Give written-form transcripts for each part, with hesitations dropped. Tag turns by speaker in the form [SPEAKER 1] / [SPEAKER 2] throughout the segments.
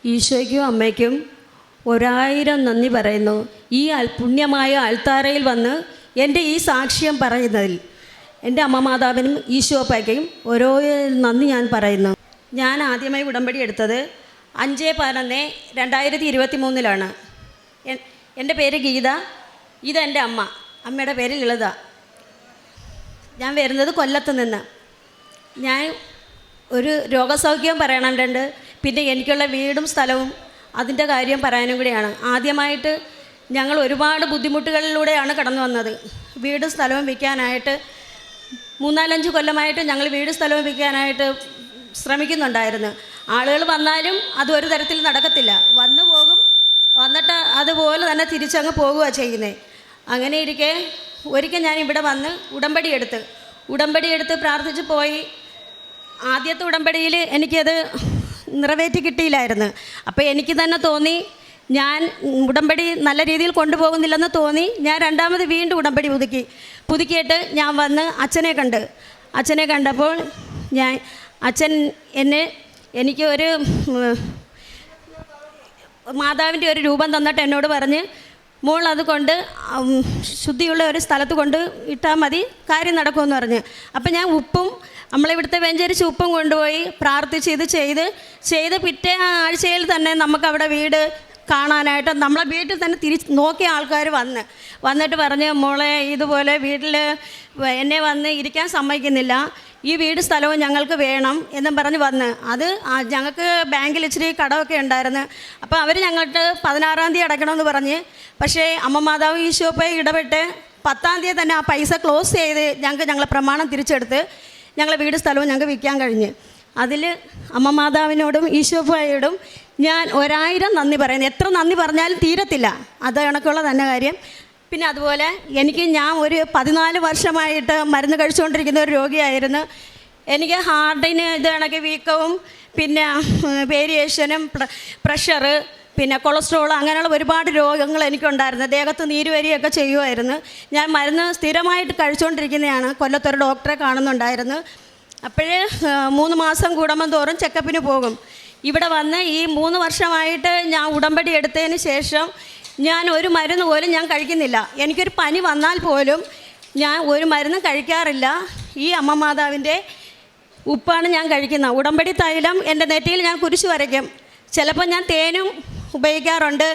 [SPEAKER 1] ഈശോയ്ക്കും അമ്മയ്ക്കും 1000 നന്ദി പറയുന്നു. ഈ പുണ്യമായ അൾത്താരയിൽ വന്ന് എൻ്റെ ഈ സാക്ഷ്യം പറയുന്നതിൽ എൻ്റെ അമ്മ മാതാവിനും ഈശോപ്പയ്ക്കും ഓരോ നന്ദി ഞാൻ പറയുന്നു. ഞാൻ ആദ്യമായി ഉടമ്പടി എടുത്തത് 5/11/2023 എൻ്റെ പേര് ഗീത. ഇതെൻ്റെ അമ്മ. അമ്മയുടെ പേര് ലളിത. ഞാൻ വരുന്നത് കൊല്ലത്ത് നിന്ന്. ഞാൻ ഒരു രോഗസൗഖ്യം പറയാനുണ്ട്, പിന്നെ എനിക്കുള്ള വീടും സ്ഥലവും അതിൻ്റെ കാര്യം പറയാനും കൂടിയാണ്. ആദ്യമായിട്ട് ഞങ്ങൾ ഒരുപാട് ബുദ്ധിമുട്ടുകളിലൂടെയാണ് കടന്നു വന്നത്. വീടും സ്ഥലവും വിൽക്കാനായിട്ട് 3-4-5 കൊല്ലമായിട്ട് ഞങ്ങൾ വീടും സ്ഥലവും വിൽക്കാനായിട്ട് ശ്രമിക്കുന്നുണ്ടായിരുന്നു. ആളുകൾ വന്നാലും അത് ഒരു തരത്തിൽ നടക്കത്തില്ല. വന്നു പോകും, വന്നിട്ട് അതുപോലെ തന്നെ തിരിച്ചങ്ങ് പോകുകയാണ് ചെയ്യുന്നത്. അങ്ങനെ ഇരിക്കെ ഒരിക്കൽ ഞാൻ ഇവിടെ വന്ന് ഉടമ്പടി എടുത്ത് പ്രാർത്ഥിച്ച് പോയി. ആദ്യത്തെ ഉടമ്പടിയിൽ എനിക്കത് നിറവേറ്റി കിട്ടിയില്ലായിരുന്നു. അപ്പോൾ എനിക്ക് തന്നെ തോന്നി ഞാൻ ഉടമ്പടി നല്ല രീതിയിൽ കൊണ്ടുപോകുന്നില്ലെന്ന് തോന്നി. ഞാൻ രണ്ടാമത് വീണ്ടും ഉടമ്പടി പുതുക്കിയിട്ട് ഞാൻ വന്ന് അച്ഛനെ കണ്ടപ്പോൾ അച്ഛൻ എനിക്ക് ഒരു മാതാവിൻ്റെ ഒരു രൂപം തന്നിട്ട് എന്നോട് പറഞ്ഞ്, മോൾ അതുകൊണ്ട് ശുദ്ധിയുള്ള ഒരു സ്ഥലത്ത് കൊണ്ട് ഇട്ടാൽ മതി, കാര്യം നടക്കുമെന്ന് പറഞ്ഞ്. അപ്പം ഞാൻ നമ്മളിവിടുത്തെ വെഞ്ചരിച്ച് ഉപ്പും കൊണ്ടുപോയി പ്രാർത്ഥിച്ച് ഇത് ചെയ്ത് പിറ്റേ ആഴ്ചയിൽ തന്നെ നമുക്കവിടെ വീട് കാണാനായിട്ട് നമ്മളെ വീട്ടിൽ തന്നെ നോക്കിയ ആൾക്കാർ വന്നിട്ട് പറഞ്ഞ്, മോളെ ഇതുപോലെ വീട്ടിൽ എന്നെ വന്ന് ഇരിക്കാൻ സമ്മതിക്കുന്നില്ല, ഈ വീട് സ്ഥലവും ഞങ്ങൾക്ക് വേണം എന്നും പറഞ്ഞ് അത് ഞങ്ങൾക്ക് ബാങ്കിൽ ഇച്ചിരി കടമൊക്കെ ഉണ്ടായിരുന്നു. അപ്പോൾ അവർ ഞങ്ങൾക്ക് 16-ാം തീയതി അടയ്ക്കണമെന്ന് പറഞ്ഞ്, പക്ഷേ അമ്മ മാതാവ് ഈശോപ്പയെ ഇടപെട്ട് 10-ാം തീയതി തന്നെ ആ പൈസ ക്ലോസ് ചെയ്ത് ഞങ്ങളെ പ്രമാണം തിരിച്ചെടുത്ത് ഞങ്ങളെ വീട് സ്ഥലവും ഞങ്ങൾക്ക് വിൽക്കാൻ കഴിഞ്ഞ്. അതിൽ അമ്മ മാതാവിനോടും ഈശോപ്പയോടും ഞാൻ 1000 നന്ദി പറയുന്നു. എത്ര നന്ദി പറഞ്ഞാലും തീരത്തില്ല. അത് കണക്കുള്ള തന്നെ കാര്യം. പിന്നെ അതുപോലെ ഞാൻ ഒരു 14 വർഷമായിട്ട് മരുന്ന് കഴിച്ചുകൊണ്ടിരിക്കുന്ന ഒരു രോഗിയായിരുന്നു. എനിക്ക് ഹാർട്ടിന് ഇത് കണക്ക് വീക്കവും പിന്നെ വേരിയേഷനും പ്രഷറ് പിന്നെ കൊളസ്ട്രോൾ അങ്ങനെയുള്ള ഒരുപാട് രോഗങ്ങൾ എനിക്കുണ്ടായിരുന്നു. ദേഹത്ത് നീര് വരികയൊക്കെ ചെയ്യുമായിരുന്നു. ഞാൻ മരുന്ന് സ്ഥിരമായിട്ട് കഴിച്ചുകൊണ്ടിരിക്കുന്നതാണ്. കൊല്ലത്തൊരു ഡോക്ടറെ കാണുന്നുണ്ടായിരുന്നു. അപ്പോഴേ 3 മാസം കൂടുമ്പം തോറും ചെക്കപ്പിന് പോകും. ഇവിടെ വന്ന് ഈ 3 വർഷമായിട്ട് ഞാൻ ഉടമ്പടി എടുത്തതിന് ശേഷം ഞാൻ ഒരു മരുന്ന് പോലും ഞാൻ കഴിക്കുന്നില്ല. എനിക്കൊരു പനി വന്നാൽ പോലും ഞാൻ ഒരു മരുന്നും കഴിക്കാറില്ല. ഈ അമ്മ മാതാവിൻ്റെ ഉപ്പാണ് ഞാൻ കഴിക്കുന്നത്. ഉടമ്പടി തൈലം എൻ്റെ നെറ്റിയിൽ ഞാൻ കുരിശ് വരയ്ക്കും. ചിലപ്പോൾ ഞാൻ തേനും ഉപയോഗിക്കാറുണ്ട്.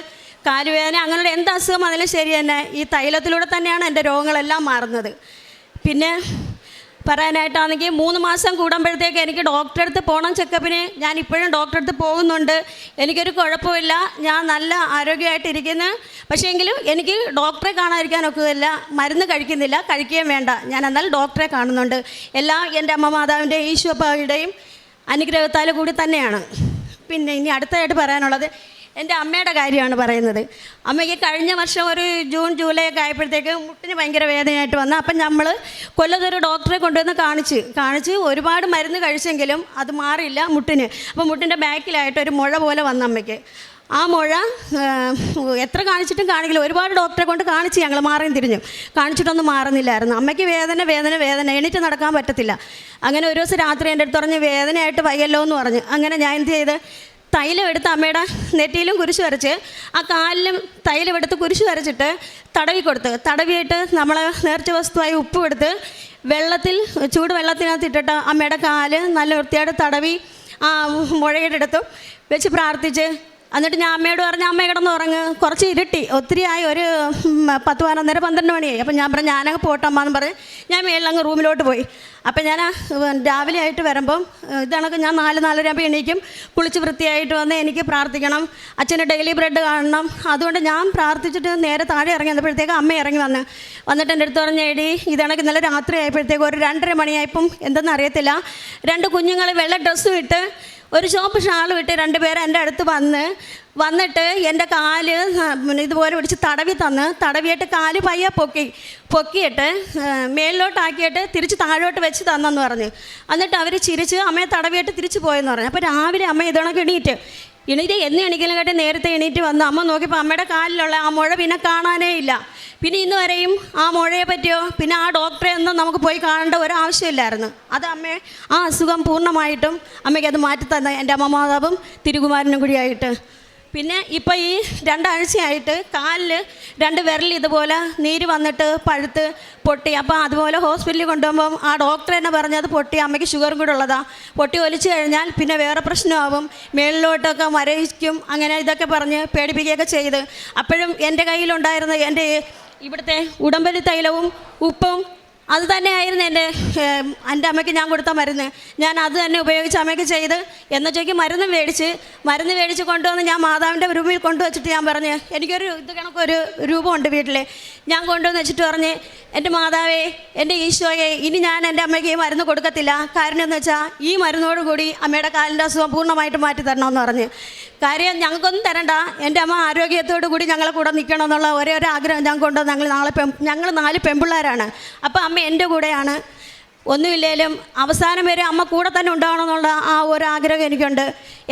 [SPEAKER 1] കാലുവേദന അങ്ങനെയുള്ള എന്ത് അസുഖം അതിലും ശരി തന്നെ ഈ തൈലത്തിലൂടെ തന്നെയാണ് എൻ്റെ രോഗങ്ങളെല്ലാം മാറുന്നത്. പിന്നെ പറയാനായിട്ടാണെങ്കിൽ 3 മാസം കൂടുമ്പോഴത്തേക്ക് എനിക്ക് ഡോക്ടറെ അടുത്ത് പോകണം ചെക്കപ്പിന്. ഞാൻ ഇപ്പോഴും ഡോക്ടറെ അടുത്ത് പോകുന്നുണ്ട്. എനിക്കൊരു കുഴപ്പമില്ല, ഞാൻ നല്ല ആരോഗ്യമായിട്ടിരിക്കുന്നു. പക്ഷേ എങ്കിലും എനിക്ക് ഡോക്ടറെ കാണാതിരിക്കാനൊക്കുകയില്ല. മരുന്ന് കഴിക്കുന്നില്ല, കഴിക്കുകയും വേണ്ട. ഞാൻ എന്നാൽ ഡോക്ടറെ കാണുന്നുണ്ട്. എല്ലാം എൻ്റെ അമ്മ മാതാവിൻ്റെ ഈശോപ്പയുടെയും അനുഗ്രഹത്താൽ കൂടി തന്നെയാണ്. പിന്നെ ഇനി അടുത്തതായിട്ട് പറയാനുള്ളത് എൻ്റെ അമ്മയുടെ കാര്യമാണ് പറയുന്നത്. അമ്മയ്ക്ക് കഴിഞ്ഞ വർഷം ഒരു ജൂൺ ജൂലൈ ഒക്കെ ആയപ്പോഴത്തേക്ക് മുട്ടിന് ഭയങ്കര വേദനയായിട്ട് വന്നു. അപ്പം നമ്മൾ കൊല്ലത്തൊരു ഡോക്ടറെ കൊണ്ടുവന്ന് കാണിച്ച് ഒരുപാട് മരുന്ന് കഴിച്ചെങ്കിലും അത് മാറിയില്ല മുട്ടിന്. അപ്പോൾ മുട്ടിൻ്റെ ബാക്കിലായിട്ട് ഒരു മുഴ പോലെ വന്ന അമ്മയ്ക്ക്. ആ മുഴ എത്ര കാണിച്ചിട്ടും കാണിക്കില്ല. ഒരുപാട് ഡോക്ടറെ കൊണ്ട് കാണിച്ച് ഞങ്ങൾ മാറിയും തിരിഞ്ഞു കാണിച്ചിട്ടൊന്നും മാറുന്നില്ലായിരുന്നു. അമ്മയ്ക്ക് വേദന എണീറ്റ് നടക്കാൻ പറ്റത്തില്ല. അങ്ങനെ ഒരു ദിവസം രാത്രി എൻ്റെ അടുത്ത് പറഞ്ഞ് വേദനയായിട്ട് വയ്യല്ലോ എന്ന് പറഞ്ഞ്. അങ്ങനെ ഞാൻ എന്ത് ചെയ്ത് തൈലം എടുത്ത് അമ്മയുടെ നെറ്റിയിലും കുരിശ് വരച്ച് ആ കാലിലും തൈലം എടുത്ത് കുരിശ് വരച്ചിട്ട് തടവിയിട്ട് നമ്മൾ നേർച്ച വസ്തുവായി ഉപ്പും എടുത്ത് ചൂട് വെള്ളത്തിനകത്ത് ഇട്ടിട്ട് അമ്മയുടെ കാല് നല്ല വൃത്തിയായിട്ട് തടവി ആ മുഴയുടെ അടുത്തും വെച്ച് പ്രാർത്ഥിച്ച് എന്നിട്ട് ഞാൻ അമ്മയോട് പറഞ്ഞു, അമ്മ കിടന്നുറങ്ങ്, കുറച്ച് ഇരുട്ടി, ഒത്തിരിയായി, ഒരു 10-11-12 മണിയായി. അപ്പം ഞാൻ പറഞ്ഞു ഞാനങ്ങ് പോട്ടമ്മാന്ന് പറഞ്ഞ് ഞാൻ മേളിലങ്ങ് റൂമിലോട്ട് പോയി. അപ്പം ഞാൻ രാവിലെ ആയിട്ട് വരുമ്പം ഇതണക്ക് ഞാൻ 4-4:30 ആകുമ്പോൾ എണീക്കും. കുളിച്ച് വൃത്തിയായിട്ട് വന്ന് എനിക്ക് പ്രാർത്ഥിക്കണം, അച്ഛന് ഡെയിലി ബ്രെഡ് കാണണം. അതുകൊണ്ട് ഞാൻ പ്രാർത്ഥിച്ചിട്ട് നേരെ താഴെ ഇറങ്ങി വന്നപ്പോഴത്തേക്ക് അമ്മ ഇറങ്ങി വന്നിട്ട് എൻ്റെ അടുത്ത് പറഞ്ഞ എടി ഇതണക്ക് ഇന്നലെ രാത്രി ആയപ്പോഴത്തേക്ക് ഒരു 2:30 മണിയായപ്പം എന്തെന്ന് അറിയത്തില്ല 2 കുഞ്ഞുങ്ങൾ വെള്ള ഡ്രസ്സും ഇട്ട് ഒരു ചുവപ്പ് ഷാളും ഇട്ട് 2 പേര് എൻ്റെ അടുത്ത് വന്നിട്ട് എൻ്റെ കാല് ഇതുപോലെ പിടിച്ച് തടവിയിട്ട് കാല് പയ്യെ പൊക്കിയിട്ട് മേലിലോട്ടാക്കിയിട്ട് തിരിച്ച് താഴോട്ട് വെച്ച് തന്നെന്ന് പറഞ്ഞു. എന്നിട്ട് അവർ ചിരിച്ച് അമ്മയെ തടവിയിട്ട് തിരിച്ച് പോയെന്ന് പറഞ്ഞു. അപ്പോൾ രാവിലെ അമ്മ ഇതണക്ക് എണീക്കലും കേട്ട് നേരത്തെ എണീറ്റ് വന്നു. അമ്മ നോക്കിയപ്പോൾ അമ്മയുടെ കാലിലുള്ള ആ മുഴ പിന്നെ കാണാനേ ഇല്ല. പിന്നെ ഇന്ന് വരെയും ആ മുഴയെ പറ്റിയോ പിന്നെ ആ ഡോക്ടറെ ഒന്നും നമുക്ക് പോയി കാണേണ്ട ഒരു ആവശ്യമില്ലായിരുന്നു. അത് ആ അസുഖം പൂർണ്ണമായിട്ടും അമ്മയ്ക്ക് അത് മാറ്റിത്തന്ന എൻ്റെ അമ്മ മാതാവും തിരുകുമാരനും കൂടിയായിട്ട്. പിന്നെ ഇപ്പോൾ ഈ 2 ആഴ്ചയായിട്ട് കാലിൽ 2 വിരൽ ഇതുപോലെ നീര് വന്നിട്ട് പഴുത്ത് പൊട്ടി. അപ്പോൾ അതുപോലെ ഹോസ്പിറ്റലിൽ കൊണ്ടുപോകുമ്പം ആ ഡോക്ടർ തന്നെ പറഞ്ഞത് പൊട്ടി അമ്മയ്ക്ക് ഷുഗറും കൂടെ ഉള്ളതാണ്, പൊട്ടി ഒലിച്ചു കഴിഞ്ഞാൽ പിന്നെ വേറെ പ്രശ്നമാവും, മേളിലോട്ടൊക്കെ മരവിക്കും, അങ്ങനെ ഇതൊക്കെ പറഞ്ഞ് പേടിപ്പിക്കുകയൊക്കെ ചെയ്ത്. അപ്പോഴും എൻ്റെ കയ്യിലുണ്ടായിരുന്ന എൻ്റെ ഇവിടുത്തെ ഉടമ്പലി തൈലവും ഉപ്പും അത് തന്നെയായിരുന്നു എൻ്റെ അമ്മയ്ക്ക് ഞാൻ കൊടുത്ത മരുന്ന്. ഞാൻ അത് തന്നെ ഉപയോഗിച്ച് അമ്മയ്ക്ക് ചെയ്ത് എന്നൊക്കെ മരുന്ന് മേടിച്ച് കൊണ്ടുവന്ന് ഞാൻ മാതാവിൻ്റെ രൂപയിൽ കൊണ്ടുവച്ചിട്ട് ഞാൻ പറഞ്ഞ് എനിക്കൊരു ഇത് കണക്കൊരു രൂപമുണ്ട് വീട്ടിൽ. ഞാൻ കൊണ്ടുവന്ന് വെച്ചിട്ട് പറഞ്ഞ് എൻ്റെ മാതാവേ, എൻ്റെ ഈശോയെ, ഇനി ഞാൻ എൻ്റെ അമ്മയ്ക്ക് ഈ മരുന്ന് കൊടുക്കത്തില്ല. കാരണം എന്ന് വെച്ചാൽ ഈ മരുന്നോടുകൂടി അമ്മയുടെ കാലിൻ്റെ അസുഖം പൂർണ്ണമായിട്ട് മാറ്റി തരണമെന്ന് പറഞ്ഞ്. കാര്യം ഞങ്ങൾക്കൊന്നും തരണ്ട, എൻ്റെ അമ്മ ആരോഗ്യത്തോടു കൂടി ഞങ്ങളെ കൂടെ നിൽക്കണമെന്നുള്ള ഒരേ ഒരു ആഗ്രഹം ഞാൻ കൊണ്ടുവന്ന് ഞങ്ങൾ 4 പെൺപിള്ളേരാണ്. അപ്പോൾ അമ്മ എൻ്റെ കൂടെയാണ്. ഒന്നുമില്ലേലും അവസാനം വരെ അമ്മ കൂടെ തന്നെ ഉണ്ടാവണമെന്നുള്ള ആ ഒരു ആഗ്രഹം എനിക്കുണ്ട്.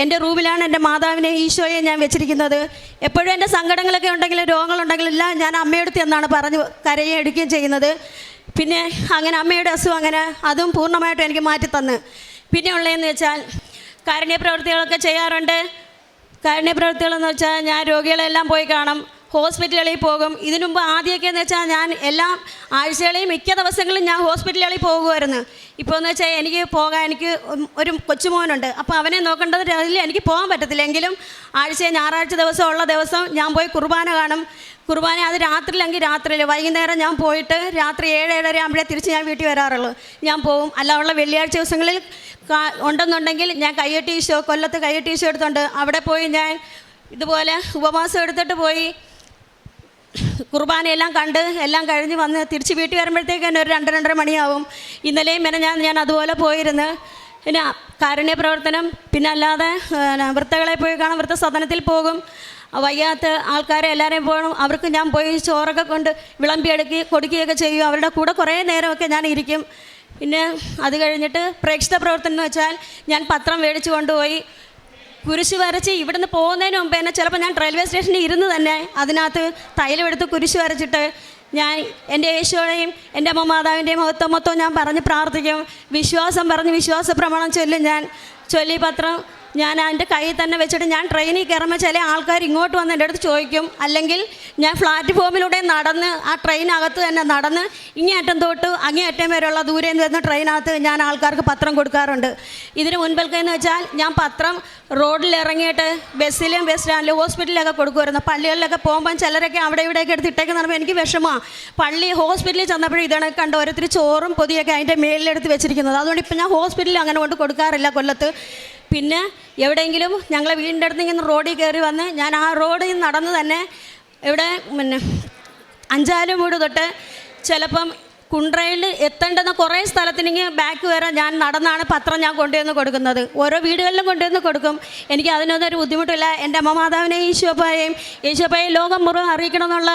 [SPEAKER 1] എൻ്റെ റൂമിലാണ് എൻ്റെ മാതാവിനെ ഈശോയെ ഞാൻ വെച്ചിരിക്കുന്നത്. എപ്പോഴും എൻ്റെ സങ്കടങ്ങളൊക്കെ ഉണ്ടെങ്കിലും രോഗങ്ങളുണ്ടെങ്കിലും എല്ലാം ഞാൻ അമ്മയെടുത്ത് എന്നാണ് പറഞ്ഞ് കരയുകയും എടുക്കുകയും ചെയ്യുന്നത്. പിന്നെ അങ്ങനെ അമ്മയുടെ അസുഖം അങ്ങനെ അതും പൂർണ്ണമായിട്ടും എനിക്ക് മാറ്റിത്തന്ന്. പിന്നെ ഉള്ളതെന്ന് വെച്ചാൽ കാരുണ്യ പ്രവൃത്തികളൊക്കെ ചെയ്യാറുണ്ട്. കാരുണ്യ പ്രവൃത്തികളെന്ന് വെച്ചാൽ ഞാൻ രോഗികളെല്ലാം പോയി കാണും, ഹോസ്പിറ്റലുകളിൽ പോകും. ഇതിനു മുമ്പ് ആദ്യമൊക്കെ എന്ന് വെച്ചാൽ ഞാൻ എല്ലാ ആഴ്ചകളെയും മിക്ക ദിവസങ്ങളിലും ഞാൻ ഹോസ്പിറ്റലുകളിൽ പോകുമായിരുന്നു. ഇപ്പോൾ എന്ന് വെച്ചാൽ എനിക്ക് ഒരു കൊച്ചുമോനുണ്ട്. അപ്പോൾ അവനെ നോക്കേണ്ടത് അതിൽ എനിക്ക് പോകാൻ പറ്റത്തില്ല. എങ്കിലും ഞായറാഴ്ച ഉള്ള ദിവസം ഞാൻ പോയി കുർബാന കാണും. കുർബാന അത് രാത്രിയിലെങ്കിൽ രാത്രിയിൽ, വൈകുന്നേരം ഞാൻ പോയിട്ട് രാത്രി 7-7:30 ആകുമ്പോഴേ തിരിച്ച് ഞാൻ വീട്ടിൽ വരാറുള്ളൂ. ഞാൻ പോവും. അല്ലാതെ വെള്ളിയാഴ്ച ദിവസങ്ങളിൽ ഉണ്ടെന്നുണ്ടെങ്കിൽ ഞാൻ കൊല്ലത്ത് കയ്യെട്ടി ഈശോ എടുത്തുണ്ട്. അവിടെ പോയി ഞാൻ ഇതുപോലെ ഉപവാസം എടുത്തിട്ട് പോയി കുർബാനയെല്ലാം കണ്ട് എല്ലാം കഴിഞ്ഞ് വന്ന് തിരിച്ച് വീട്ടിൽ വരുമ്പോഴത്തേക്ക് തന്നെ ഒരു 2-2:30 മണിയാവും. ഇന്നലെയും ഞാൻ അതുപോലെ പോയിരുന്നു. പിന്നെ കാരുണ്യ പ്രവർത്തനം, പിന്നെ അല്ലാതെ വൃത്തകളെ പോയി കാണാം, വൃത്തസദനത്തിൽ പോകും. വയ്യാത്ത ആൾക്കാരെ എല്ലാവരെയും പോകണം, അവർക്ക് ഞാൻ പോയി ചോറൊക്കെ കൊണ്ട് കൊടുക്കുകയൊക്കെ ചെയ്യും. അവരുടെ കൂടെ കുറേ നേരമൊക്കെ ഞാൻ ഇരിക്കും. പിന്നെ അത് കഴിഞ്ഞിട്ട് പ്രേക്ഷിത പ്രവർത്തനം എന്ന് വെച്ചാൽ ഞാൻ പത്രം മേടിച്ച് കൊണ്ടുപോയി കുരിശ് വരച്ച് ഇവിടുന്ന് പോകുന്നതിന് മുമ്പ് തന്നെ ചിലപ്പോൾ ഞാൻ റെയിൽവേ സ്റ്റേഷനിൽ ഇരുന്ന് തന്നെ അതിനകത്ത് തൈലമെടുത്ത് കുരിശ് വരച്ചിട്ട് ഞാൻ എൻ്റെ യേശുവിനെയും എൻ്റെ അമ്മ മാതാവിൻ്റെയും മൊത്തം ഞാൻ പറഞ്ഞ് പ്രാർത്ഥിക്കും. വിശ്വാസം പറഞ്ഞ് വിശ്വാസ പ്രമാണം ചൊല്ലി പത്രം ഞാൻ എൻ്റെ കയ്യിൽ തന്നെ വെച്ചിട്ട് ഞാൻ ട്രെയിനിൽ കയറുമ്പോൾ ചില ആൾക്കാർ ഇങ്ങോട്ട് വന്ന് എൻ്റെ അടുത്ത് ചോദിക്കും. അല്ലെങ്കിൽ ഞാൻ പ്ലാറ്റ്ഫോമിലൂടെ നടന്ന് ആ ട്രെയിനകത്ത് തന്നെ നടന്ന് ഇങ്ങേയറ്റം തൊട്ട് അങ്ങേയറ്റം വരെയുള്ള ദൂരെ നിന്ന് വരുന്ന ട്രെയിനകത്ത് ഞാൻ ആൾക്കാർക്ക് പത്രം കൊടുക്കാറുണ്ട്. ഇതിന് മുൻപൽക്കെന്ന് വെച്ചാൽ ഞാൻ പത്രം റോഡിൽ ഇറങ്ങിയിട്ട് ബസ്സിലും ബസ് സ്റ്റാൻഡിലും ഹോസ്പിറ്റലിലൊക്കെ കൊടുക്കുമായിരുന്നു. പള്ളികളിലൊക്കെ പോകുമ്പം ചിലരൊക്കെ അവിടെ ഇവിടെയൊക്കെ എടുത്ത് ഇട്ടേക്ക് നടക്കുമ്പോൾ എനിക്ക് വിഷമമാണ്. ഹോസ്പിറ്റലിൽ ചെന്നപ്പോഴും ഇതാണ് കണ്ട് ഓരോരുത്തർ ചോറും പൊതിയൊക്കെ അതിൻ്റെ മേലിലെടുത്ത് വെച്ചിരിക്കുന്നത്. അതുകൊണ്ട് ഇപ്പം ഞാൻ ഹോസ്പിറ്റലിൽ അങ്ങനെ കൊണ്ട് കൊടുക്കാറില്ല കൊല്ലത്ത്. പിന്നെ എവിടെയെങ്കിലും ഞങ്ങളെ വീടിൻ്റെ അടുത്ത് ഇങ്ങനെ റോഡിൽ കയറി വന്ന് ഞാൻ ആ റോഡിൽ നടന്ന് തന്നെ ഇവിടെ അഞ്ചാലും വീട് തൊട്ട് ചിലപ്പം കുണ്ട്രയിൽ എത്തേണ്ടുന്ന കുറേ സ്ഥലത്തിനെങ്കിൽ ബാക്ക് വരെ ഞാൻ നടന്നാണ് പത്രം ഞാൻ കൊണ്ടുവന്ന് കൊടുക്കുന്നത്. ഓരോ വീടുകളിലും കൊണ്ടുവന്ന് കൊടുക്കും. എനിക്ക് അതിനൊന്നും ബുദ്ധിമുട്ടില്ല. എൻ്റെ അമ്മ മാതാവിനെ ഈശോപ്പായെയും ലോകം മുഴുവൻ അറിയിക്കണം എന്നുള്ള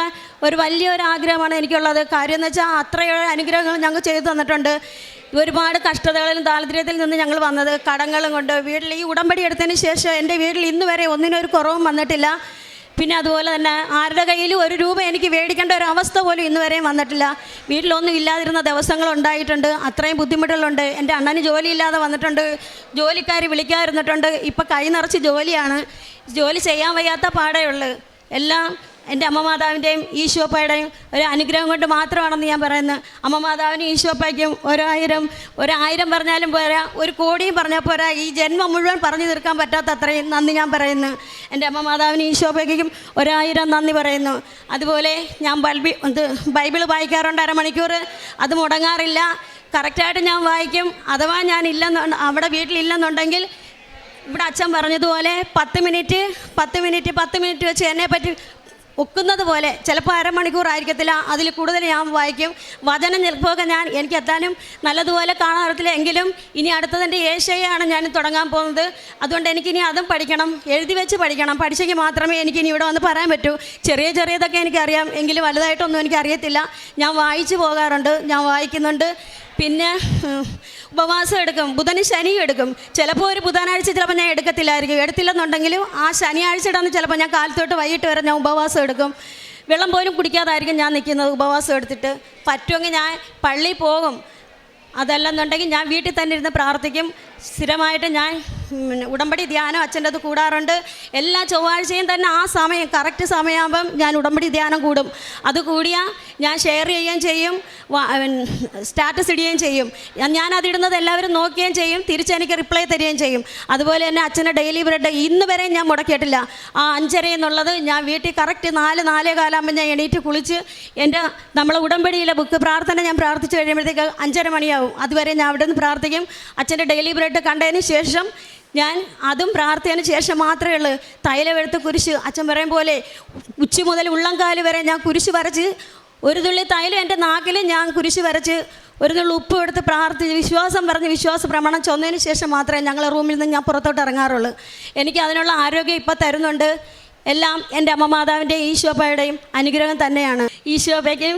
[SPEAKER 1] ഒരു വലിയൊരു ആഗ്രഹമാണ് എനിക്കുള്ളത്. കാര്യം എന്ന് വെച്ചാൽ അത്രയോ അനുഗ്രഹങ്ങൾ ഞങ്ങൾ ചെയ്തു തന്നിട്ടുണ്ട്. ഒരുപാട് കഷ്ടതകളിലും ദാരിദ്ര്യത്തിൽ നിന്ന് ഞങ്ങൾ വന്നത് കടങ്ങളും കൊണ്ട് വീട്ടിൽ ഈ ഉടമ്പടി എടുത്തതിന് ശേഷം എൻ്റെ വീട്ടിൽ ഇന്ന് വരെ ഒന്നിനൊരു കുറവും വന്നിട്ടില്ല. പിന്നെ അതുപോലെ തന്നെ ആരുടെ കയ്യിലും ഒരു രൂപ എനിക്ക് മേടിക്കേണ്ട ഒരു അവസ്ഥ പോലും ഇന്ന് വരെയും വന്നിട്ടില്ല. വീട്ടിലൊന്നും ഇല്ലാതിരുന്ന ദിവസങ്ങളുണ്ടായിട്ടുണ്ട്. അത്രയും ബുദ്ധിമുട്ടുകളുണ്ട്. എൻ്റെ അണ്ണന് ജോലിയില്ലാതെ വന്നിട്ടുണ്ട്, ജോലിക്കാർ വിളിക്കാതിരുന്നിട്ടുണ്ട്. ഇപ്പം കൈ നിറച്ച് ജോലിയാണ്, ജോലി ചെയ്യാൻ വയ്യാത്ത പാടേ ഉള്ളൂ. എല്ലാം എൻ്റെ അമ്മ മാതാവിൻ്റെയും ഈശോപ്പയുടെയും ഒരു അനുഗ്രഹം കൊണ്ട് മാത്രമാണെന്ന് ഞാൻ പറയുന്നത്. അമ്മ മാതാവിനും ഈശോപ്പയ്ക്കും 1000 പറഞ്ഞാലും പോരാ, 1 കോടിയും പറഞ്ഞാൽ പോരാ. ഈ ജന്മം മുഴുവൻ പറഞ്ഞു തീർക്കാൻ പറ്റാത്ത അത്രയും നന്ദി ഞാൻ പറയുന്നു. എൻ്റെ അമ്മ മാതാവിനും ഈശോപ്പയ്ക്കും 1000 നന്ദി പറയുന്നു. അതുപോലെ ഞാൻ ബൈബിൾ വായിക്കാറുണ്ട് 1/2 മണിക്കൂർ. അത് മുടങ്ങാറില്ല, കറക്റ്റായിട്ട് ഞാൻ വായിക്കും. അഥവാ ഞാൻ അവിടെ വീട്ടിലില്ലെന്നുണ്ടെങ്കിൽ ഇവിടെ അച്ഛൻ പറഞ്ഞതുപോലെ 10 മിനിറ്റ് വെച്ച് എന്നെപ്പറ്റി ഒക്കുന്നത് പോലെ ചിലപ്പോൾ 1/2 മണിക്കൂർ ആയിരിക്കത്തില്ല, അതിൽ കൂടുതൽ ഞാൻ വായിക്കും. വചനം ചിലപ്പോൾ എനിക്ക് എത്താനും നല്ലതുപോലെ കാണാറില്ല. എങ്കിലും ഇനി അടുത്തതിൻ്റെ ഏശയാണ് ഞാൻ തുടങ്ങാൻ പോകുന്നത്. അതുകൊണ്ട് എനിക്കിനി അതും പഠിക്കണം, എഴുതി വെച്ച് പഠിക്കണം. പഠിച്ചെങ്കിൽ മാത്രമേ എനിക്കിനി ഇവിടെ വന്ന് പറയാൻ പറ്റൂ. ചെറിയതൊക്കെ എനിക്കറിയാം, എങ്കിലും വലുതായിട്ടൊന്നും എനിക്കറിയത്തില്ല. ഞാൻ വായിച്ചു പോകാറുണ്ട്, ഞാൻ വായിക്കുന്നുണ്ട്. പിന്നെ ഉപവാസം എടുക്കും, ബുധനും ശനിയും എടുക്കും. ചിലപ്പോൾ ഒരു ബുധനാഴ്ച ചിലപ്പോൾ ഞാൻ എടുക്കത്തില്ലായിരിക്കും. എടുത്തില്ലെന്നുണ്ടെങ്കിലും ആ ശനിയാഴ്ചയുടെ അന്ന് ചിലപ്പോൾ ഞാൻ കാലത്തോട്ട് വൈകിട്ട് വരെ ഞാൻ ഉപവാസം എടുക്കും. വെള്ളം പോലും കുടിക്കാതായിരിക്കും ഞാൻ നിൽക്കുന്നത് ഉപവാസം എടുത്തിട്ട്. പറ്റുമെങ്കിൽ ഞാൻ പള്ളിയിൽ പോകും. അതല്ലെന്നുണ്ടെങ്കിൽ ഞാൻ വീട്ടിൽ തന്നെ ഇരുന്ന് പ്രാർത്ഥിക്കും. സ്ഥിരമായിട്ട് ഞാൻ ഉടമ്പടി ധ്യാനം അച്ഛൻ്റെ അത് കൂടാറുണ്ട്. എല്ലാ ചൊവ്വാഴ്ചയും തന്നെ ആ സമയം കറക്റ്റ് സമയമാകുമ്പം ഞാൻ ഉടമ്പടി ധ്യാനം കൂടും. അത് കൂടിയാൽ ഞാൻ ഷെയർ ചെയ്യുകയും ചെയ്യും, സ്റ്റാറ്റസ് ഇടുകയും ചെയ്യും. ഞാനതിടുന്നത് എല്ലാവരും നോക്കുകയും ചെയ്യും, തിരിച്ചെനിക്ക് റിപ്ലൈ തരികയും ചെയ്യും. അതുപോലെ തന്നെ അച്ഛൻ്റെ ഡെയിലി ബ്രെഡ് ഇന്ന് വരെ ഞാൻ മുടക്കിയിട്ടില്ല. ആ 5:30 എന്നുള്ളത് ഞാൻ വീട്ടിൽ കറക്റ്റ് 4-4:15 ഞാൻ എണീറ്റ് കുളിച്ച് എൻ്റെ നമ്മളെ ഉടമ്പടിയിലെ ബുക്ക് പ്രാർത്ഥന ഞാൻ പ്രാർത്ഥിച്ച് കഴിയുമ്പോഴത്തേക്ക് 5:30 മണിയാവും. അതുവരെ ഞാൻ അവിടെ നിന്ന് പ്രാർത്ഥിക്കും. അച്ഛൻ്റെ ഡെയിലി ബ്രെഡ് കണ്ടതിന് ശേഷം ഞാൻ അതും പ്രാർത്ഥനയ്ക്ക് ശേഷം മാത്രമേ ഉള്ളൂ തൈലമെടുത്ത് കുരിശ് അച്ഛൻ പറയും പോലെ ഉച്ച മുതൽ ഉള്ളംകാല് വരെ ഞാൻ കുരിശ് വരച്ച്, ഒരു തുള്ളി തൈലം എൻ്റെ നാക്കിൽ ഞാൻ കുരിശ് വരച്ച്, ഒരു തുള്ളി ഉപ്പ് എടുത്ത് പ്രാർത്ഥിച്ച് വിശ്വാസം പറഞ്ഞ് വിശ്വാസ പ്രമാണം ചൊന്നതിന് ശേഷം മാത്രമേ ഞങ്ങളെ റൂമിൽ നിന്ന് ഞാൻ പുറത്തോട്ട് ഇറങ്ങാറുള്ളൂ. എനിക്ക് അതിനുള്ള ആരോഗ്യം ഇപ്പോൾ തരുന്നുണ്ട്. എല്ലാം എൻ്റെ അമ്മ മാതാവിൻ്റെയും ഈശോപ്പയുടെയും അനുഗ്രഹം തന്നെയാണ്. ഈശോപ്പയ്ക്കും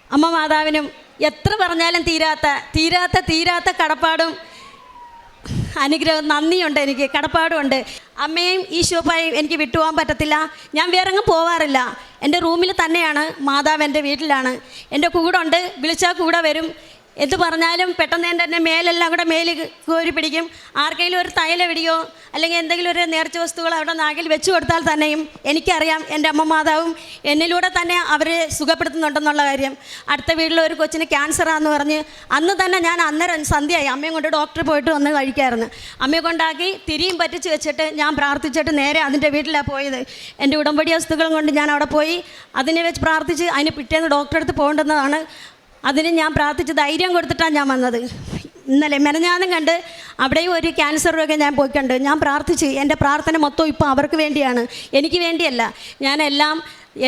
[SPEAKER 1] അമ്മ മാതാവിനും എത്ര പറഞ്ഞാലും തീരാത്ത കടപ്പാടും അനുഗ്രഹം നന്ദിയുണ്ട്. എനിക്ക് കടപ്പാടുമുണ്ട്. അമ്മയും ഈശോപ്പായും എനിക്ക് വിട്ടുപോകാൻ പറ്റത്തില്ല. ഞാൻ വേറെങ്ങും പോവാറില്ല. എൻ്റെ റൂമിൽ തന്നെയാണ് മാതാവ്, എൻ്റെ വീട്ടിലാണ്. എൻ്റെ കൂടെ ഉണ്ട്. വിളിച്ചാൽ കൂടെ വരും. എന്ത് പറഞ്ഞാലും പെട്ടെന്ന് എൻ്റെ മേലെല്ലാം കൂടെ മേലിൽ കോരി പിടിക്കും. ആർക്കെങ്കിലും ഒരു തൈലം ഇടിയോ അല്ലെങ്കിൽ എന്തെങ്കിലും ഒരു നേർച്ച വസ്തുക്കൾ അവിടെ നാകിൽ വെച്ച് കൊടുത്താൽ തന്നെയും എനിക്കറിയാം എൻ്റെ അമ്മ മാതാവും എന്നിലൂടെ തന്നെ അവരെ സുഖപ്പെടുത്തുന്നുണ്ടെന്നുള്ള കാര്യം. അടുത്ത വീട്ടിലൊരു കൊച്ചിന് ക്യാൻസറാന്ന് പറഞ്ഞ് അന്ന് തന്നെ ഞാൻ അന്നേരം സന്ധ്യയായി അമ്മയും കൊണ്ട് ഡോക്ടറെ പോയിട്ട് വന്ന് കഴിക്കായിരുന്നു. അമ്മയെ കൊണ്ടാക്കി തിരിയും പറ്റിച്ച് വെച്ചിട്ട് ഞാൻ പ്രാർത്ഥിച്ചിട്ട് നേരെ അതിൻ്റെ വീട്ടിലാണ് പോയത്. എൻ്റെ ഉടമ്പടി വസ്തുക്കളും കൊണ്ട് ഞാൻ അവിടെ പോയി അതിനെ വെച്ച് പ്രാർത്ഥിച്ച് അതിന് പിറ്റേന്ന് ഡോക്ടറെ അടുത്ത് പോകേണ്ടുന്നതാണ്. അതിന് ഞാൻ പ്രാർത്ഥിച്ച് ധൈര്യം കൊടുത്തിട്ടാണ് ഞാൻ വന്നത്. ഇന്നലെ മെനഞ്ഞാന്നും കണ്ട് അവിടെയും ഒരു ക്യാൻസർ രോഗം ഞാൻ പോയി കണ്ട്. ഞാൻ പ്രാർത്ഥിച്ച് എൻ്റെ പ്രാർത്ഥന മൊത്തം ഇപ്പോൾ അവർക്ക് വേണ്ടിയാണ്, എനിക്ക് വേണ്ടിയല്ല. ഞാനെല്ലാം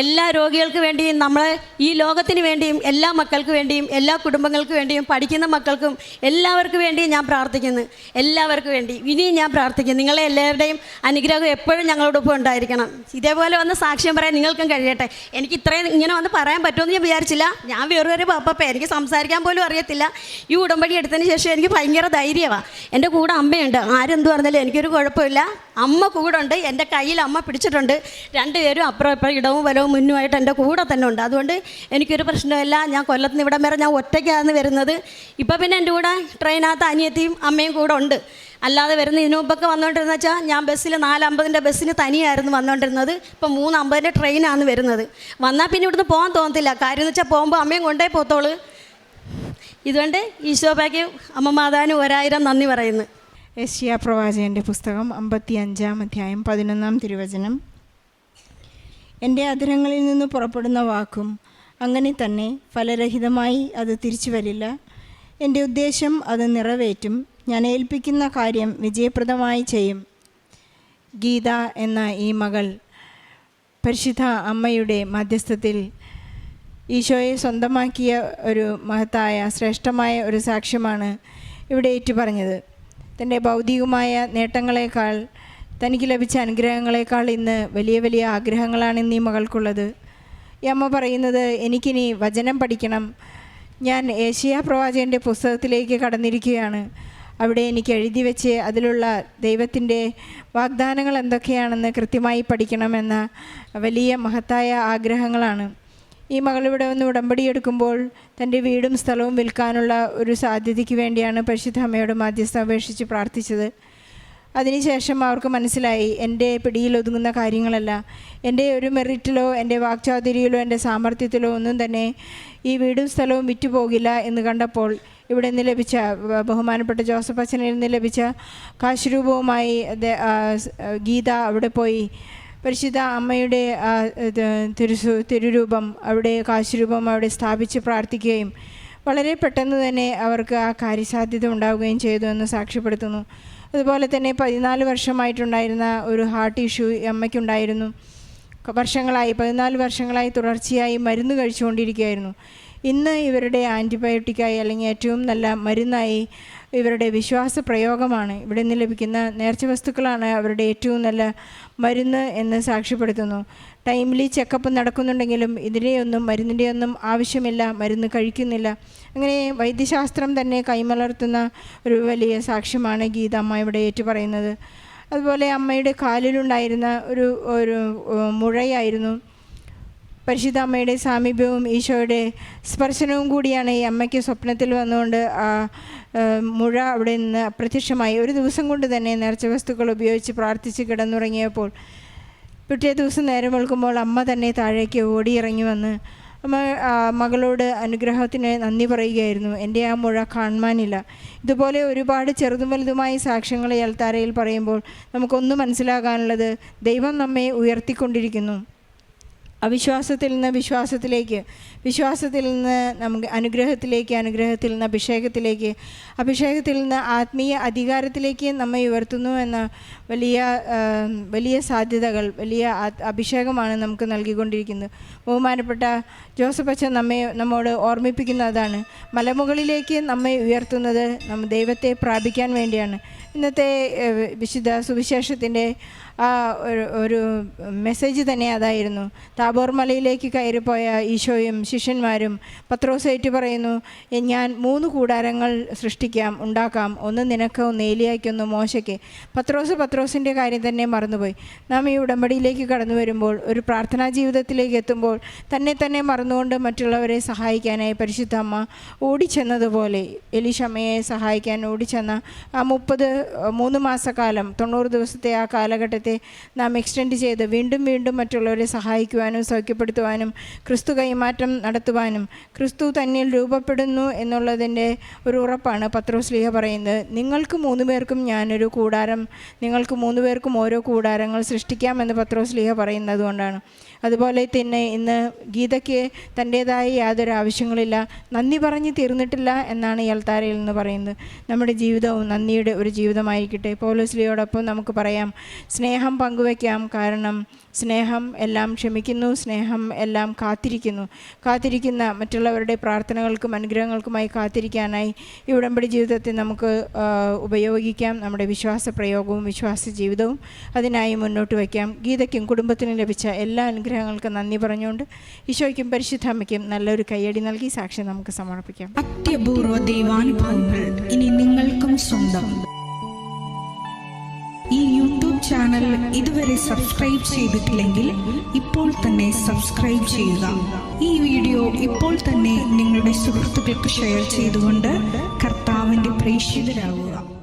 [SPEAKER 1] എല്ലാ രോഗികൾക്ക് വേണ്ടിയും നമ്മളെ ഈ ലോകത്തിന് വേണ്ടിയും എല്ലാ മക്കൾക്ക് വേണ്ടിയും എല്ലാ കുടുംബങ്ങൾക്ക് വേണ്ടിയും പഠിക്കുന്ന മക്കൾക്കും എല്ലാവർക്കും വേണ്ടിയും ഞാൻ പ്രാർത്ഥിക്കുന്നു. എല്ലാവർക്കും വേണ്ടി ഇനിയും ഞാൻ പ്രാർത്ഥിക്കുന്നു. നിങ്ങളെ എല്ലാവരുടെയും അനുഗ്രഹം എപ്പോഴും ഞങ്ങളോടൊപ്പം ഉണ്ടായിരിക്കണം. ഇതേപോലെ വന്ന് സാക്ഷ്യം പറയാൻ നിങ്ങൾക്കും കഴിയട്ടെ. എനിക്ക് ഇത്രയും ഇങ്ങനെ വന്ന് പറയാൻ പറ്റുമെന്ന് ഞാൻ വിചാരിച്ചില്ല. ഞാൻ വേറൊരു പപ്പ, എനിക്ക് സംസാരിക്കാൻ പോലും അറിയത്തില്ല. ഈ ഉടമ്പടി എടുത്തതിന് ശേഷം എനിക്ക് ഭയങ്കര ധൈര്യമാണ്. എൻ്റെ കൂടെ അമ്മയുണ്ട്. ആരെന്ത് പറഞ്ഞാലും എനിക്കൊരു കുഴപ്പമില്ല. അമ്മ കൂടെ ഉണ്ട്. എൻ്റെ കയ്യിൽ അമ്മ പിടിച്ചിട്ടുണ്ട്. രണ്ടുപേരും അപ്പുറം ഇപ്പുറം ഇടവും വലവും മുന്നുമായിട്ട് എൻ്റെ കൂടെ തന്നെ ഉണ്ട്. അതുകൊണ്ട് എനിക്കൊരു പ്രശ്നമില്ല. ഞാൻ കൊല്ലത്ത് നിന്ന് ഇവിടം വരെ ഞാൻ ഒറ്റയ്ക്കാണ് വരുന്നത്. ഇപ്പോൾ പിന്നെ എൻ്റെ കൂടെ ട്രെയിനകത്ത് അനിയത്തിയും അമ്മയും കൂടെ ഉണ്ട്. അല്ലാതെ വരുന്ന ഇതിനു മുമ്പൊക്കെ വന്നുകൊണ്ടിരുന്ന വെച്ചാൽ ഞാൻ ബസ്സിൽ 4:50 ബസ്സിന് തനിയായിരുന്നു വന്നുകൊണ്ടിരുന്നത്. ഇപ്പം 3:50 ട്രെയിനാണ് വരുന്നത്. വന്നാൽ പിന്നെ ഇവിടുന്ന് പോകാൻ തോന്നത്തില്ല. കാര്യം എന്ന് വെച്ചാൽ പോകുമ്പോൾ അമ്മയും കൊണ്ടേ പോത്തോളൂ. ഇതുകൊണ്ട് ഈശോപ്പായ്ക്കും അമ്മ മാതാവിനും 1000 നന്ദി പറയുന്നു.
[SPEAKER 2] യെശയ്യാ പ്രവാചകൻ്റെ പുസ്തകം 55-ാം അധ്യായം 11-ാം തിരുവചനം. എൻ്റെ അധരങ്ങളിൽ നിന്ന് പുറപ്പെടുന്ന വാക്കും അങ്ങനെ തന്നെ ഫലരഹിതമായി അത് തിരിച്ചു വരില്ല. എൻ്റെ ഉദ്ദേശം അത് നിറവേറ്റും. ഞാൻ ഏൽപ്പിക്കുന്ന കാര്യം വിജയപ്രദമായി ചെയ്യും. ഗീത എന്ന ഈ മകൾ പരിശുദ്ധ അമ്മയുടെ മധ്യസ്ഥത്തിൽ ഈശോയെ സ്വന്തമാക്കിയ ഒരു മഹത്തായ ശ്രേഷ്ഠമായ ഒരു സാക്ഷ്യമാണ് ഇവിടെ ഏറ്റുപറഞ്ഞത്. തൻ്റെ ഭൗതികമായ നേട്ടങ്ങളെക്കാൾ തനിക്ക് ലഭിച്ച അനുഗ്രഹങ്ങളെക്കാൾ ഇന്ന് വലിയ വലിയ ആഗ്രഹങ്ങളാണ് ഇന്ന് ഈ മകൾക്കുള്ളത്. ഈ അമ്മ പറയുന്നത്, എനിക്കിനി വചനം പഠിക്കണം. ഞാൻ യെശയ്യാ പ്രവാചകൻ്റെ പുസ്തകത്തിലേക്ക് കടന്നിരിക്കുകയാണ്. അവിടെ എനിക്ക് എഴുതി വെച്ച് അതിലുള്ള ദൈവത്തിൻ്റെ വാഗ്ദാനങ്ങൾ എന്തൊക്കെയാണെന്ന് കൃത്യമായി പഠിക്കണമെന്ന വലിയ മഹത്തായ ആഗ്രഹങ്ങളാണ്. ഈ മകളിവിടെ വന്ന് ഉടമ്പടി എടുക്കുമ്പോൾ തൻ്റെ വീടും സ്ഥലവും വിൽക്കാനുള്ള ഒരു സാധ്യതയ്ക്ക് വേണ്ടിയാണ് പരിശുദ്ധ അമ്മയോട് മാധ്യസ്ഥ അപേക്ഷിച്ച് പ്രാർത്ഥിച്ചത്. അതിനുശേഷം അവർക്ക് മനസ്സിലായി, എൻ്റെ പിടിയിൽ ഒതുങ്ങുന്ന കാര്യങ്ങളല്ല, എൻ്റെ ഒരു മെറിറ്റിലോ എൻ്റെ വാക്ചാതുരിയിലോ എൻ്റെ സാമർഥ്യത്തിലോ ഒന്നും തന്നെ ഈ വീടും സ്ഥലവും വിറ്റുപോകില്ല എന്ന് കണ്ടപ്പോൾ ഇവിടെ നിന്ന് ലഭിച്ച ബഹുമാനപ്പെട്ട ജോസഫ് അച്ഛനിൽ നിന്ന് ലഭിച്ച കാശ് രൂപവുമായി ഗീത അവിടെ പോയി പരിശുദ്ധ അമ്മയുടെ തിരുരൂപം അവിടെ കാശുരൂപം അവിടെ സ്ഥാപിച്ച് പ്രാർത്ഥിക്കുകയും വളരെ പെട്ടെന്ന് തന്നെ അവർക്ക് ആ കാര്യസാധ്യത ഉണ്ടാവുകയും ചെയ്തു എന്ന് സാക്ഷ്യപ്പെടുത്തുന്നു. അതുപോലെ തന്നെ 14 വർഷമായിട്ടുണ്ടായിരുന്ന ഒരു ഹാർട്ട് ഇഷ്യൂ അമ്മയ്ക്കുണ്ടായിരുന്നു. 14 വർഷങ്ങളായി തുടർച്ചയായി മരുന്ന് കഴിച്ചുകൊണ്ടിരിക്കുകയായിരുന്നു. ഇന്ന് ഇവരുടെ ആൻറ്റിബയോട്ടിക്കായി അല്ലെങ്കിൽ ഏറ്റവും നല്ല മരുന്നായി ഇവരുടെ വിശ്വാസ പ്രയോഗമാണ്. ഇവിടെ നിന്ന് ലഭിക്കുന്ന നേർച്ച വസ്തുക്കളാണ് അവരുടെ ഏറ്റവും നല്ല മരുന്ന് എന്ന് സാക്ഷ്യപ്പെടുത്തുന്നു. ടൈംലി ചെക്കപ്പ് നടക്കുന്നുണ്ടെങ്കിലും മരുന്നിൻ്റെയൊന്നും ആവശ്യമില്ല, മരുന്ന് കഴിക്കുന്നില്ല. അങ്ങനെ വൈദ്യശാസ്ത്രം തന്നെ കൈമലർത്തുന്ന ഒരു വലിയ സാക്ഷ്യമാണ് ഗീത അമ്മ ഇവിടെ ഏറ്റുപറയുന്നത്. അതുപോലെ അമ്മയുടെ കാലിലുണ്ടായിരുന്ന ഒരു മുഴയായിരുന്നു. പരിശുദ്ധ അമ്മയുടെ സാമീപ്യവും ഈശോയുടെ സ്പർശനവും കൂടിയാണ് ഈ അമ്മയ്ക്ക് സ്വപ്നത്തിൽ വന്നുകൊണ്ട് ആ മുഴ അവിടെ നിന്ന് അപ്രത്യക്ഷമായി. ഒരു ദിവസം കൊണ്ട് തന്നെ നേർച്ച വസ്തുക്കൾ ഉപയോഗിച്ച് പ്രാർത്ഥിച്ച് കിടന്നുറങ്ങിയപ്പോൾ പിറ്റേ ദിവസം നേരം വെളുക്കുമ്പോൾ അമ്മ തന്നെ താഴേക്ക് ഓടിയിറങ്ങി വന്ന് മകളോട് അനുഗ്രഹത്തിന് നന്ദി പറയുകയായിരുന്നു. എൻ്റെ ആ മുഴ കാണുവാനില്ല. ഇതുപോലെ ഒരുപാട് ചെറുതും വലുതുമായ സാക്ഷ്യങ്ങൾ ഈ അൾത്താരയിൽ പറയുമ്പോൾ നമുക്കൊന്ന് മനസ്സിലാകാനുള്ളത്, ദൈവം നമ്മെ ഉയർത്തിക്കൊണ്ടിരിക്കുന്നു. അവിശ്വാസത്തിൽ നിന്ന് വിശ്വാസത്തിലേക്ക്, വിശ്വാസത്തിൽ നിന്ന് നമുക്ക് അനുഗ്രഹത്തിൽ നിന്ന് അഭിഷേകത്തിൽ നിന്ന് ആത്മീയ അധികാരത്തിലേക്ക് നമ്മെ ഉയർത്തുന്നു എന്ന വലിയ സാധ്യതകൾ, വലിയ അഭിഷേകമാണ് നമുക്ക് നൽകിക്കൊണ്ടിരിക്കുന്നത്. ബഹുമാനപ്പെട്ട ജോസഫ് അച്ഛൻ നമ്മോട് ഓർമ്മിപ്പിക്കുന്നതാണ്, മലമുകളിലേക്ക് നമ്മെ ഉയർത്തുന്നത് ദൈവത്തെ പ്രാപിക്കാൻ വേണ്ടിയാണ്. ഇന്നത്തെ വിശുദ്ധ സുവിശേഷത്തിൻ്റെ ആ ഒരു മെസ്സേജ് തന്നെ അതായിരുന്നു. താബോർ മലയിലേക്ക് കയറിപ്പോയ ഈശോയും ശിഷ്യന്മാരും പത്രോസേറ്റ് പറയുന്നു, ഞാൻ 3 കൂടാരങ്ങൾ ഉണ്ടാക്കാം, ഒന്ന് നിനക്ക്, ഒന്ന് ഏലിയായ്ക്ക്, ഒന്ന് മോശയ്ക്ക്. പത്രോസിൻ്റെ കാര്യം തന്നെ മറന്നുപോയി. നാം ഈ ഉടമ്പടിയിലേക്ക് കടന്നു വരുമ്പോൾ, ഒരു പ്രാർത്ഥനാ ജീവിതത്തിലേക്ക് എത്തുമ്പോൾ തന്നെ മറന്നുകൊണ്ട് മറ്റുള്ളവരെ സഹായിക്കാനായി പരിശുദ്ധ അമ്മ ഓടിച്ചെന്നതുപോലെ, എലീശമ്മയെ സഹായിക്കാൻ ഓടിച്ചെന്ന ആ 3 മാസക്കാലം, 90 ദിവസത്തെ ആ കാലഘട്ടത്തെ നാം എക്സ്റ്റെൻഡ് ചെയ്ത് വീണ്ടും മറ്റുള്ളവരെ സഹായിക്കുവാനും സൗഖ്യപ്പെടുത്തുവാനും ക്രിസ്തു കൈമാറ്റം നടത്തുവാനും ക്രിസ്തു തന്നിൽ രൂപപ്പെടുന്നു എന്നുള്ളതിൻ്റെ ഒരു ഉറപ്പാണ് പത്രോസ്ലീഹ പറയുന്നത്. നിങ്ങൾക്ക് 3 പേർക്കും ഞാനൊരു കൂടാരം, നിങ്ങൾക്ക് 3 പേർക്കും ഓരോ കൂടാരങ്ങൾ സൃഷ്ടിക്കാമെന്ന് പത്രോസ്ലീഹ പറയുന്നത് കൊണ്ടാണ്. അതുപോലെ തന്നെ ഇന്ന് ഗീതയ്ക്ക് തൻ്റേതായ യാതൊരു ആവശ്യങ്ങളില്ല, നന്ദി പറഞ്ഞ് തീർന്നിട്ടില്ല എന്നാണ് ഈ അൾത്താരയിൽ നിന്ന് പറയുന്നത്. നമ്മുടെ ജീവിതവും നന്ദിയുടെ ഒരു ജീവിതമായിരിക്കട്ടെ. പൗലോസ്ലീഹയോടൊപ്പം നമുക്ക് പറയാം, സ്നേഹം പങ്കുവയ്ക്കാം. കാരണം സ്നേഹം എല്ലാം ക്ഷമിക്കുന്നു, സ്നേഹം എല്ലാം കാത്തിരിക്കുന്ന മറ്റുള്ളവരുടെ പ്രാർത്ഥനകൾക്കും അനുഗ്രഹങ്ങൾക്കുമായി കാത്തിരിക്കാനായി ഈ ഉടമ്പടി ജീവിതത്തെ നമുക്ക് ഉപയോഗിക്കാം. നമ്മുടെ വിശ്വാസ പ്രയോഗവും വിശ്വാസ ജീവിതവും അതിനായി മുന്നോട്ട് വയ്ക്കാം. ഗീതയ്ക്കും കുടുംബത്തിനും ലഭിച്ച എല്ലാ അനുഗ്രഹങ്ങൾക്കും നന്ദി പറഞ്ഞുകൊണ്ട് ഈശോയ്ക്കും പരിശുദ്ധ അമ്മയ്ക്കും നല്ലൊരു കയ്യടി നൽകി സാക്ഷ്യം നമുക്ക് സമർപ്പിക്കാം.
[SPEAKER 3] അത്യപൂർവ ദൈവാനുഭവങ്ങൾ ഇനി നിങ്ങൾക്കും സ്വന്തം. ഈ യൂട്യൂബ് ചാനൽ ഇതുവരെ സബ്സ്ക്രൈബ് ചെയ്തിട്ടില്ലെങ്കിൽ ഇപ്പോൾ തന്നെ സബ്സ്ക്രൈബ് ചെയ്യുക. ഈ വീഡിയോ ഇപ്പോൾ തന്നെ നിങ്ങളുടെ സുഹൃത്തുക്കൾക്ക് ഷെയർ ചെയ്തുകൊണ്ട് കർത്താവിൻ്റെ പ്രേക്ഷിതരാകുക.